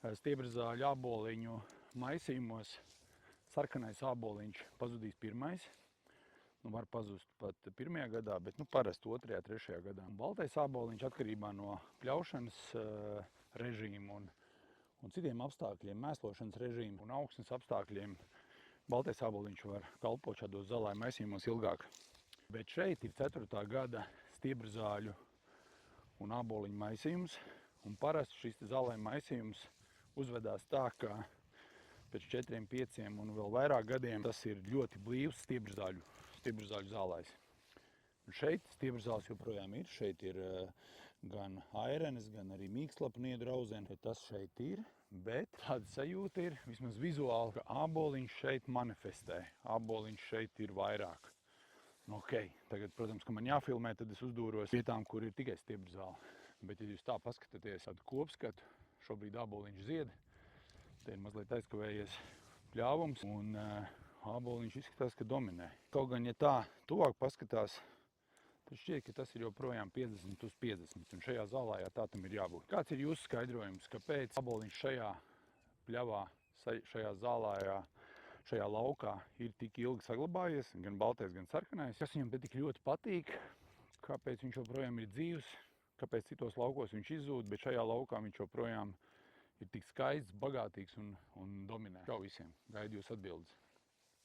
Stiebrezāļu āboliņu maisījumos sarkanais āboliņš pazudīs pirmais. Var pazust pat pirmajā gadā, bet parasti otrajā, trešajā gadā. Baltais āboliņš atkarībā no pļaušanas režīma un citiem apstākļiem, mēslošanas režīma un augsnes apstākļiem, baltais āboliņš var kalpot šādos zālāju maisījumos ilgāk. Bet šeit ir 4. gada stiebrezāļu un āboliņu maisījums, un parasti šis zālāju maisījums uzvedās tā, ka pēc 4, 5 un vēl vairāk gadiem tas ir ļoti blīvs stiebrezāļu zālājs. Un šeit stiebrezāles joprojām ir. Šeit ir gan airenes, gan arī mīkslapu niedru auzeni. Tas šeit ir, bet tāda sajūta ir, vismaz vizuāli, ka āboliņš šeit manifestē. Āboliņš šeit ir vairāk. Tagad, protams, ka man jāfilmē, tad es uzdūros vietām, kur ir tikai stiebrezāle. Bet, ja jūs tā paskatāties tādu kopskatu, šobrīd āboliņš zied, te ir mazliet aizkavējies pļāvums, un āboliņš izskatās, ka dominē. Kaut gan, ja tā tuvāk paskatās, tad šķiet, ka tas ir joprojām 50/50, un šajā zālājā tā tam ir jābūt. Kāds ir jūsu skaidrojums, kāpēc āboliņš šajā pļavā, šajā zālājā, šajā laukā ir tik ilgi saglabājies, gan baltais, gan sarkanais? Kas viņam te tik ļoti patīk, kāpēc viņš joprojām ir dzīvs, kāpēc citos laukos viņš izzūd, bet šajā laukā viņš joprojām ir tik skaists, bagātīgs un dominē. Čau visiem, gaidu jūs atbildes.